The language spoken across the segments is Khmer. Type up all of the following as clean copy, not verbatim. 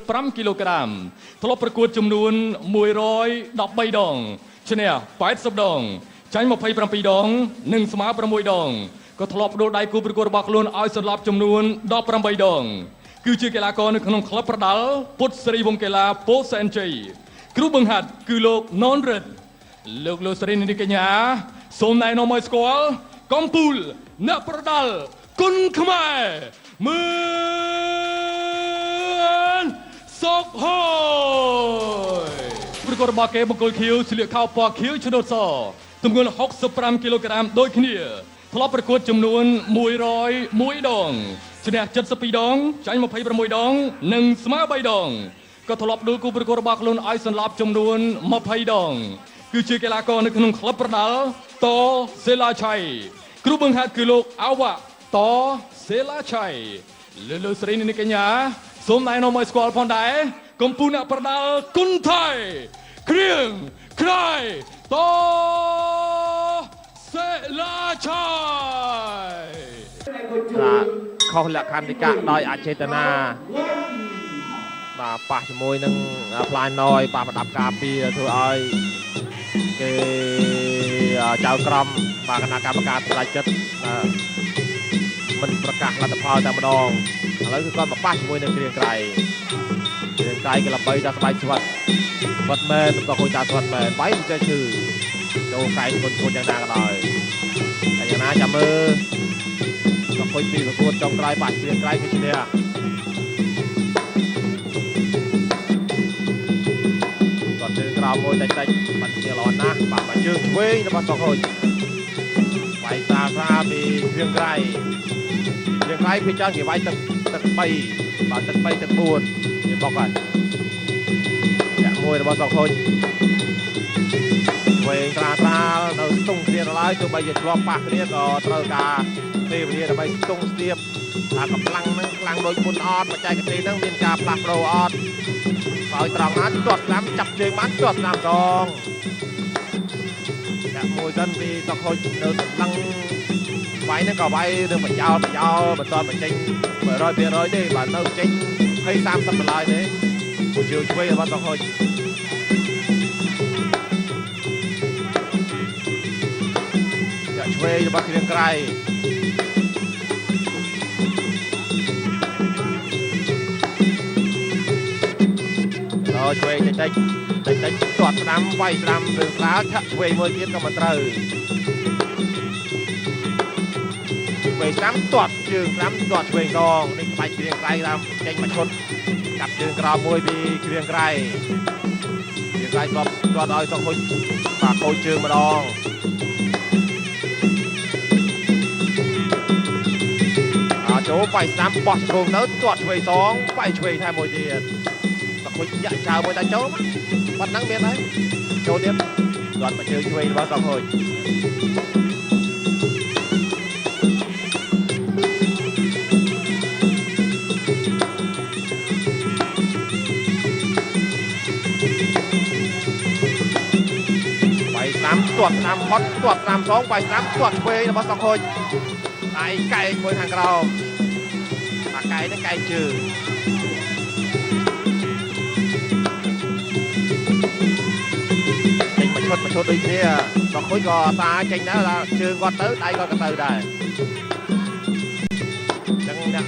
65 គីឡូក្រាមធ្លាប់ប្រកួតចំនួន113ដងឈ្នះ80ដងចាញ់27ដងនិងស្មើ6ដងក៏ធ្លាប់បដូរដៃគូប្រកួតរបស់ខ្លួនឲ្យសន្លប់ចំនួន18ដងគឺជាកីឡាករនៅក្នុងក្លឹបប្រដាល់ពុទ្ធសេរីវង្សកីឡាពោធិ៍សែនជ័យគ្រូបង្ហាត់គឺលោកណនរិទ្ធលោកស្រីនាងកញ្ញាសូមណែនាំឲ្យស្គាល់កំពូលអ្នកប្រដាល់គុណខ្មែរមឿនសុកហើយប្រកួតរបស់គេបង្គោលខៀវស្លៀកខោពណ៌ខៀវឆ្នូតសទម្ងន់65គីឡូក្រាមដូចគ្នាធ្លាប់ប្រកួតចំនួន101ដងឈ្នះ72ដងចាញ់26ដងនិងស្មើ3ដងក៏ធ្លាប់ដួលគូប្រកួតរបស់ខ្លួនឲ្យសន្លប់ចំនួន20ដងគឺជាកីឡាករនៅក្នុងក្លឹបប្រដាល់តសេឡាឆៃគ្រូបង្ហាត់គឺលោកអាវ៉ាតសេឡាឆៃលោកស្រីនាងកញ្ញាសូមណែនាំឲ្យស្គាល់ផងដែរកំពូលអ្នកប្រដាល់គុណថៃគ្រៀងក្រៃតសេឡាឆៃខុសលក្ខន្តិកៈដោយអចេតនាបាទប៉ះជាមួយនឹងផ្លាយណយប៉ះប្រដាប់ការពារធ្វើឲ្យគេចៅក្រមបាទគណៈកម្មការសម្រេចចិត្តមិនប្រកាសលទ្ធផលតែម្ដងឥឡូវគឺគាត់មកប៉ះជាមួយនឹងគ្រៀងក្រៃគេល្បីតែស្បែកស្វិតមែនក៏ហួយតាស្វិតមែនបាយមិនចេះឈឺចូលកែងគុណយ៉ាងណាក៏ដោយតែយ៉ាងណាចាំមើលក៏ហួយពីប្រកួតចុងក្រោយបាត់គ្រៀងក្រៃគេឈ្នះគាត់ជើងក្រោមមួយតិចបាត់ជាល្អណាស់បាត់ជើងឆ្វេងរបស់សុកហុយវាយសាពីគ្រៀងក្រៃពីចង់គេវាយទឹក3បាទទឹក3ទឹក4វាបុកហើយចាក់មួយរបស់សុកហុយវែងត្រានៅស្ទង់គ្នាដល់ហើយទោះបីជាធ្លាប់ប៉ះគ្នាក៏ត្រូវការពេលវេលាដើម្បីស្ទង់ស្ទាបថាកម្លាំងនឹងខ្លាំងដូចមុនអត់បច្ចេកទេសនឹងមានការផ្លាស់ប្ដូរអត់ឲ្យត្រង់ណាទាត់ស្ដាំចាប់ជើងបានទាត់ស្ដាំដងចាក់មួយសិនពីសុកហុយនៅកម្លាំងវាយនឹងក៏វាយនឹងបញ្យោលបន្តបញ្ចេញ 100% ទេបាទនៅចេញ20-30 ដុល្លារទេពួកយើងឆ្វេងរបស់សុកហុយចាក់ឆ្វេងរបស់គ្រៀងក្រៃដល់ឆ្វេងតិចទាត់ស្ដាំវាយស្ដាំរឿងស្រាលឆាក់ឆ្វេងមួយទៀតក៏មិនត្រូវឆ្វេងស្ដាំទាត់ជើងស្ដាំទាត់ឆ្វេងដងនេះក្បាច់គ្រៀងក្រៃតាមចេញមកឈុតកាប់ជើងក្រោមមួយពីគ្រៀងក្រៃគាត់ឲ្យសុកហុយបាទខូចជើងម្ដងចូលបាយស្ដាំបោះជ្រុងទៅទាត់ឆ្វេងសងបាយឆ្វេងថែមមួយទៀតសុកហុយយ៉ាក់ចៅមួយតែចូលបាត់ហ្នឹងមានហើយចូលទៀតគាត់មកជើងឆ្វេងរបស់សុកហុយទាត់ស្ដាំហត់ទាត់ស្ដាំសងបាយស្ដាំទាត់ឆ្វេងរបស់សុកហុយដៃកែងមួយខាងក្រោមអាកែងនេះកែងជើងចេញមកឈុតដូចគ្នាសុកហុយក៏តាចេញដែរជើងគាត់ទៅដៃគាត់ក៏ទៅដែរអញ្ចឹងអ្នក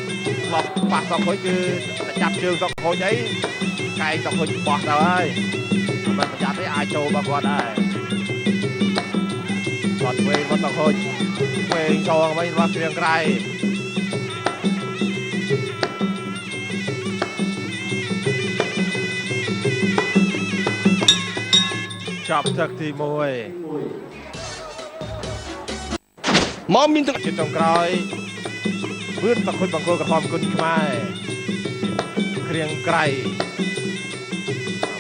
ធ្លាប់ប៉ះសុកហុយគឺចាប់ជើងសុកហុយអីកែងសុកហុយបោះទៅហើយមិនប្រយ័ត្នទេអាចចូលរបស់គាត់ដែរគាត់ឆ្វេងគាត់សុកហុយឆ្វេងសងវិញរបស់គ្រៀងក្រៃចាប់ទឹកទី1មកមានទឹកជាចុងក្រោយវឿនសុកហុយបង្គោលក្រហមគុណខ្មែរគ្រៀងក្រៃ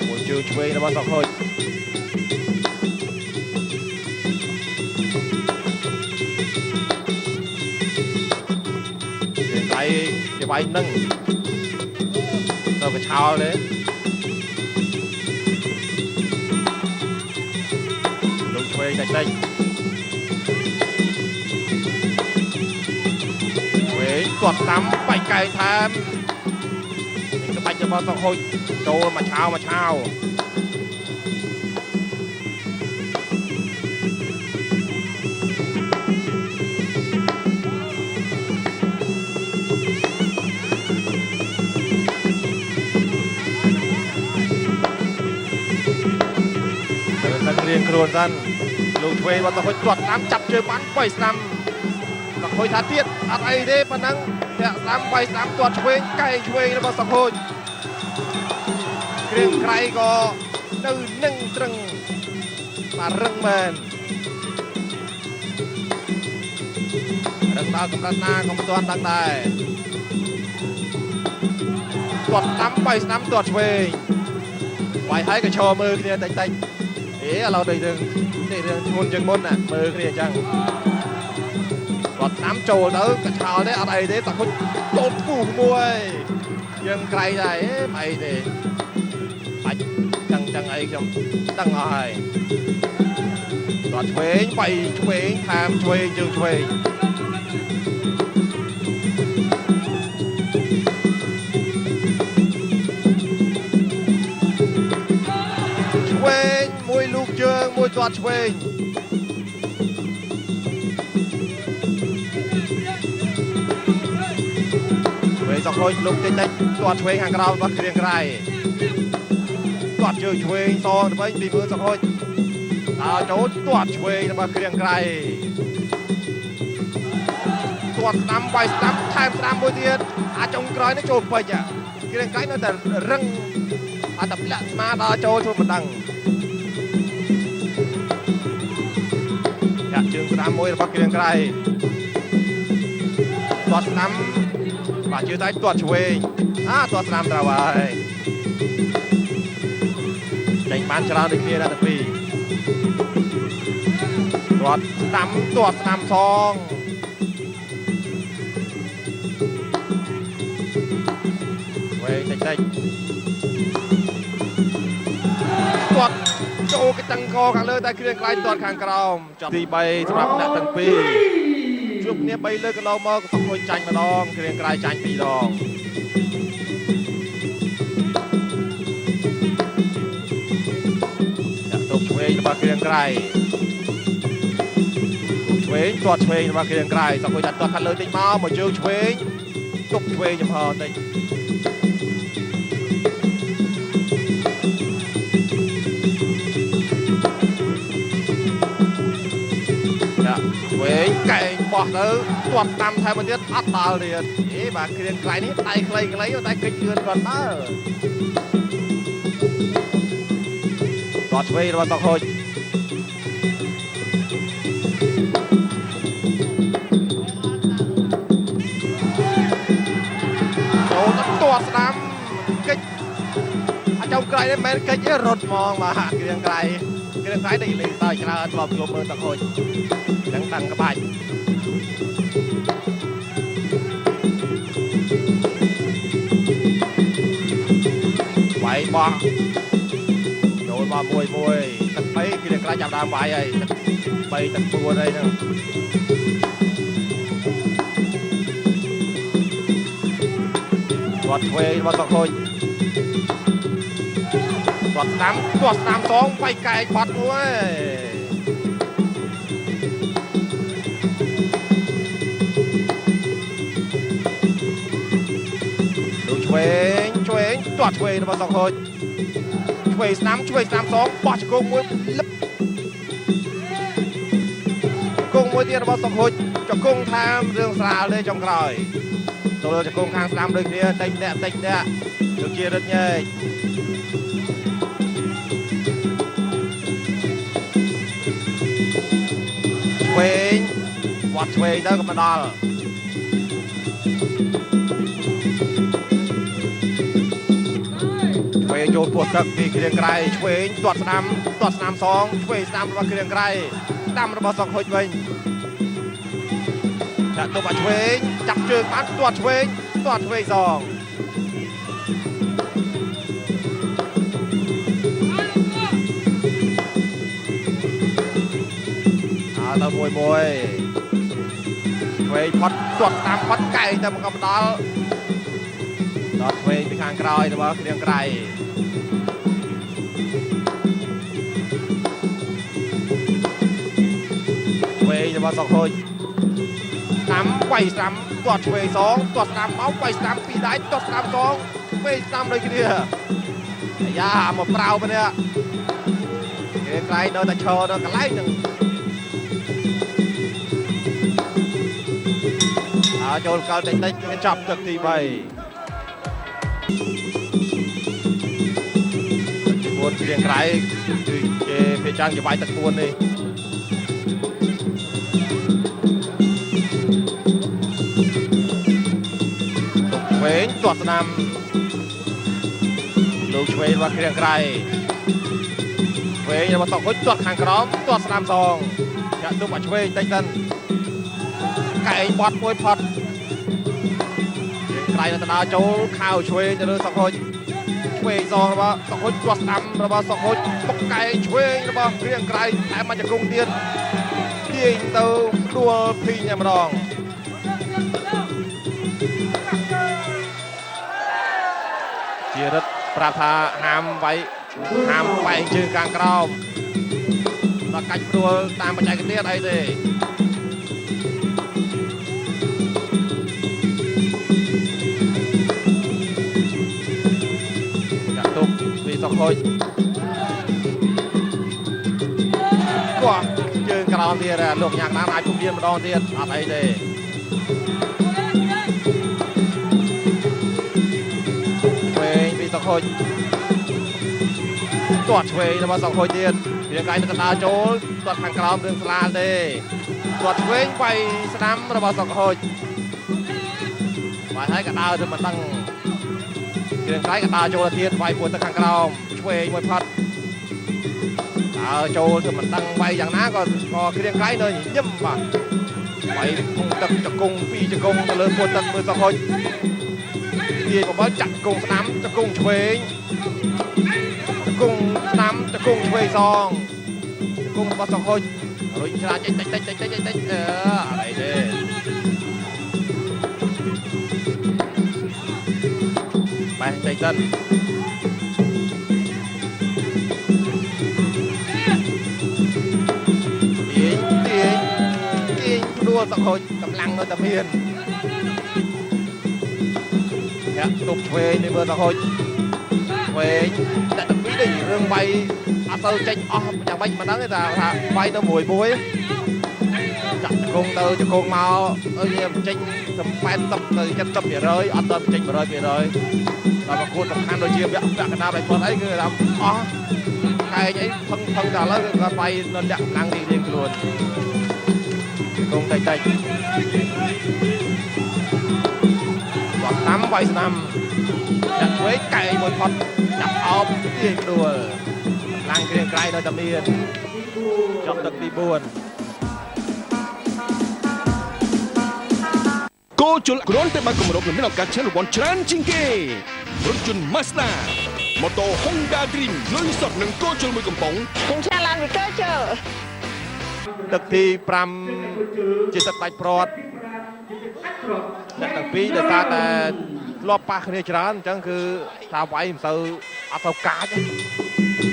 មួយជើងឆ្វេងរបស់សុកហុយគេវាយនឹងទៅកឆោលទេលោកឆ្វេងតិចឆ្វេងគាត់តាមបាច់កែថែមនេះក្បាច់រ របស់សុកហុចចូលមកឆាវរៀងខ្លួនសិនលោកឆ្វេងរបស់សុកហុចទាត់តាមចាប់ជើងបាន3ស្នាមសុកហុចថាទៀតអត់អីទេប៉ុណ្ណឹងធាក់ស្នាម3ស្នាមទាត់ឆ្វេងកែងឆ្វេងរបស់សុកហុចគ្រឿងក្រៃក៏នៅនឹងត្រឹងបាទរឹងមែនរឹងដល់កម្រិតណាក៏មិនទាន់ដឹងដែរទាត់តាម3ស្នាមទាត់ឆ្វេងវាយហើយក៏ឈរមើលគ្នាតិចឥឡូវដូចរឿងធ្ងន់ជាងមុនណាមើលគ្នាអញ្ចឹងគាត់តាមចូលទៅក៏ឆោលទេអត់អីទេតែគាត់តូនពុះមួយយើងក្រៃដែរមិនអីទេបាច់ចឹងអីខ្ញុំដឹងអស់ហើយគាត់ឆ្វេងបៃឆ្វេងតាមឆ្វេងជើងឆ្វេងមួយលូកជើងមួយទាត់ឆ្វេងឆ្វេងសុកហុចលុកតិចទាត់ឆ្វេងខាងក្រោមគាត់គ្រៀងក្រៃទាត់ជើងឆ្វេងសងទៅវិញពីមើលសុកហុចដល់ចូលទាត់ឆ្វេងរបស់គ្រៀងក្រៃទាត់ស្ដាំវាយស្ដាំថែមស្ដាំមួយទៀតអាចុងក្រោយនេះចូលពេញគ្រៀងក្រៃនៅតែរឹងអត់តែផ្លាក់ស្មាដល់ចូលធ្វើមិនដឹងជើងស្ដាំមួយរបស់គ្រៀងក្រៃទាត់ស្ដាំបាទជើងដៃទាត់ឆ្វេងទាត់ស្ដាំត្រូវហើយចេញបានច្រើនដូចគ្នាដល់ទី2ទាត់ស្ដាំសងឆ្វេងតិចទាត់ចូលកតាំងកខាងលើតែគ្រៀងក្រៃទាត់ខាងក្រោមចាប់ទី3សម្រាប់អ្នកទាំងពីរជួបគ្នា3លើកន្លងមកសុកហុចចាញ់ម្ដងគ្រៀងក្រៃចាញ់2ដងដាក់ទប់ឆ្វេងរបស់គ្រៀងក្រៃឆ្វេងទាត់ឆ្វេងរបស់គ្រៀងក្រៃសុកហុចទាត់ខាងលើតិចមកជើងឆ្វេងទប់ឆ្វេងចំហតិចឆ្វេងកែងបោះទៅទាត់តាមថែមមួយទៀតអត់ដល់ទៀតបាទគ្រៀងក្រៃនេះដៃខ្លីតែគិតលឿនគាត់ដើរទាត់ឆ្វេងរបស់សុកហុចចូលទៅទាត់ស្ដាំគិតអាចុងក្រៃនេះមិនមែនគិតទេរត់ហ្មងបាទគ្រៀងក្រៃនេះលេងតើច្រើនធ្លាប់ជួបមើលសុកហុចដឹងក្បាច់វាយបោះចូលមកមួយទឹក3គ្រៀងក្រៃចាប់ដើមវាយហើយទឹក3ទឹក4អីហ្នឹងគាត់ឆ្វេងរបស់សុកហុចគាត់ស្ដាំសងវាយកែកបាត់មួយឆ្វេងទាត់ឆ្វេងរបស់សុកហុចឆ្វេងស្ដាំសងបោះជង្គង់មួយលឹបជង្គង់មួយទៀតរបស់សុកហុចជង្គង់ថាមរឿងស្រាលទេចុងក្រោយចូលជង្គង់ខាងស្ដាំដូចគ្នាតិចអ្នកដូចជារឹតញែកឆ្វេងវាត់ឆ្វេងទៅក៏មិនដល់ចូលពោះទឹកពីគ្រៀងក្រៃឆ្វេងទាត់ស្ដាំសងឆ្វេងស្ដាំរបស់គ្រៀងក្រៃស្ដាំរបស់សុកហុចវិញដាក់ទប់ឆ្វេងចាប់ជើងបានទាត់ឆ្វេងសងទៅមួយឆ្វេងផាត់ទាត់តាមផាត់កែងតែមកដល់ ดอดเวงไปข้างกรอยแต่ว่าเครียงไกรเวงแต่ว่าสองคนสามไปสามตัวเวงสองตัวสามเมาไปสามปีได้ตัวสามสองเวงสามเลยกันเนี่ยย่าหมดเปล่าไปเนี่ยเครียงไกรโดนแต่โชว์โดนกันไล่หนึ่งโจลcao tích tích chọc thực thì vậy buồn liền cái phía trang cho bài tật buồn đi tục quế tuột nam lục quế và liền cái quế nhưng mà tổng khối tuột hàng crom tuột nam sòng nhận tục mà quế tây tân cái bọt môi phậtไกลตนาโจข้าวช่วยจะเลยสองคนช่วยซองระบาสองคนตัวดำระบาสองคนปกไก่ช่วยระบาเรียงไกลแต่มันจะกรุงเตียนเตียนเต้าตัวพีเนี่ยมาลองเชียร์ปราภาห้ามไว้ห้ามไปชื่อกลางกรอบแล้วกัดตัวตามปัจจัยกันเตี้ยไอ้เด้สองคนก็เจอกระดองเทียนหลงอย่างน้ำลายทุกเดียนกระดองเทียนอะไรเด้เวงปีสองคนตรวจเวงมาสองคนเทียนเพียงไกลตะตาโจตรวจทางกราวเรื่องสลาเด้ตรวจเวงไปสนามระบาดสองคนไปให้กระดาวถึงมันตั้งเพียงไกลกระดาโจเทียนไปปวดตะทางกราวช่วยมวยพัดโจถึงมันตั้งไปอย่างนั้นก็เพียงไกลเลยยิ่มป่ะไปพุ่งตักจะกงปีจะกงจะเลยปวดตักมือสองคนเทียนบอกว่าจัดกงสนามจะกงช่วยจะกงสนามจะกงช่วยซองจะกงมาสองคนrồiชนะเจ๊อะไรเด้ไปใจเต้นđuaสักคนกำลังเราจะเพียนเนี่ยตุกเวในเบอร์สักคนเวแต่ตะกี้ได้เรื่องใบอาเซอร์เจนอ๋ออย่างใบมาตั้งแต่ใบตัวมวยบุ้ยจับกงเตอจะกงมาเนี่ยเจนทำแฟนตับเลยจะตับเปลี่ยนเลยอัตตาเจนเปลี่ยนเลยแต่บางคนสำคัญโดยเชี่ยวแบบกระดาษไปคนไอ้คือทำอ๋อใครไอ้พังแต่แล้วก็ไปนอนดักนั่งดีเรียงกลัวกงtay đoạt tám quay năm chặt với cày một phật chặt ốp tiền đùa lang kia cày nơi tầm yên chọn tật đi buồn cô chủ lại đón tới ban cầm một mình làm cả chén bóng trán chính kê rốt chun Mazda motor Honda Dream lưới sọt nâng cô chủ mười cầm bóng cùng cha làm việc cơ chứ tật thì pram chỉ tật bạch prot tật phí để taแต่รอบปากเนี่ยร้านจังคือทำไว้เสืออัตโตกาใช่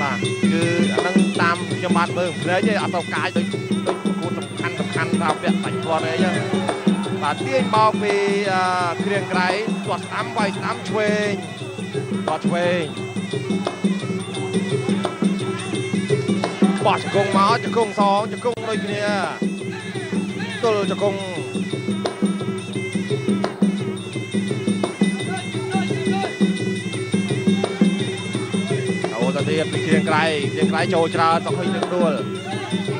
ป่ะคือนั่งตามจังหวัดเมืองเลยใช่อัตโตกาโดยคนสำคัญทำแบบแต่งตัวเลยยังป่ะเตี้ยบอกไปเครื่องไกรตรวจน้ำไว้น้ำช่วยตรวจช่วยบอจะกงม้าจะกงสองจะกงเลยเนี่ยตัวจะกงเอาตะเทียบไปเคลียงไกรโจจราต้องให้ดึงด้วย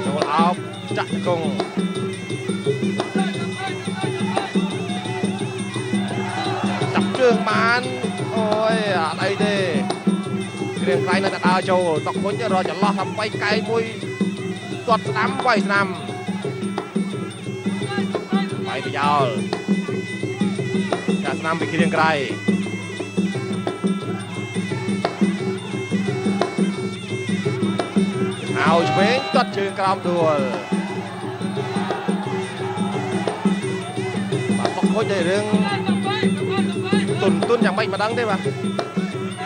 โจเอาจะกงจับเชือกมันโอ้ยอะไรเด้เคลียงไกรนั่นจะดาวโจต้องคนจะรอจะรอทำไปไกลมุยตรวจน้ำไว้สนามไปยาวจากสนามไปเคลียงไกรเอาเช้งตัดเชือกกรามตัวมาต้องคนใจเรื่องตัว ទុនយ៉ាងម៉េចម្ដងទេបាទ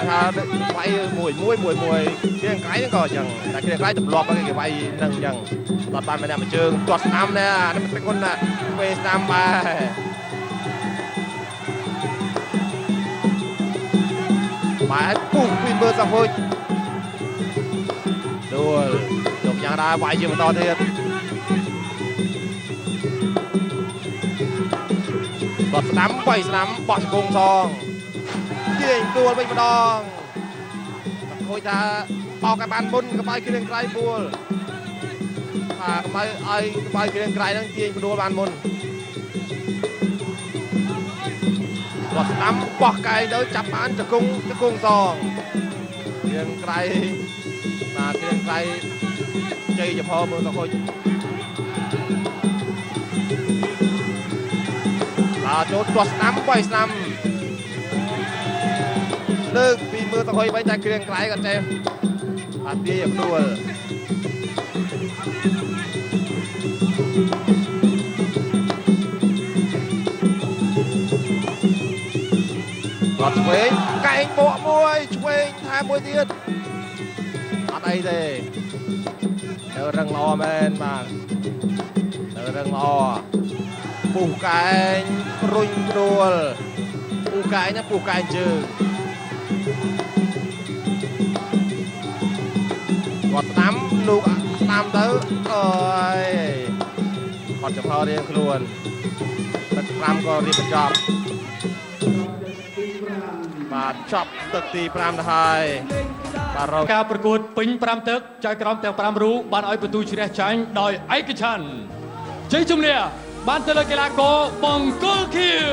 ថាវាយមួយគ្រឿងក្រៃហ្នឹងក៏អញ្ចឹងតែគ្រឿងក្រៃទម្លាប់គេវាយនឹងអញ្ចឹងអត់បានម្នាក់មួយជើងទាត់ស្ដាំនេះអានេះមិនគុណណាពេលស្ដាំបាទពុះពីមើលសង្ហុចដួលលោកយ៉ាងដែរវាយជាបន្តទៀតគាត់ស្ដាំវាយស្ដាំបោះជង្គង់សងទាញដួលវិញម្ដងសង្ហុចថាបោកឲ្យបានមុនក្បាយគ្រឿងក្រៃពួលក្បាយឲ្យក្បាយគ្រឿងក្រៃហ្នឹងទាញដួលបានមុនគាត់ស្ដាំបោះកែងទៅចាប់បានជង្គង់សងគ្រឿងក្រៃបាទគ្រឿងក្រៃជ័យចំហមើលសង្ហុចចូលទាស់ស្ដាំវាយស្ដាំលើកពីមើលសង្ហុយវិញតែគ្រឿងក្រៃក៏ចេះបាទទាញឲ្យដួលគាត់ឆ្វេងកែងបកមួយឆ្វេងថែមមួយទៀតអត់អីទេនៅរឹងល្អមែនបាទនៅរឹងល្អពុះកែងរុញដួលពុះកែងណាពុះកែងជើងគាត់ស្ដាំលោកស្ដាំទៅអើយគាត់ចំហរៀងខ្លួនទឹក5ក៏រៀបបញ្ចប់បាទចប់ទឹកទី5ទៅហើយបាទរកការប្រកួតពេញ5ទឹកចៅក្រមទាំង5រូបបានឲ្យបន្ទូជ្រះចាញ់ដោយឯកច្ឆន្ទជ័យជំនះបានទៅលើកីឡាករបង្គោលខៀវ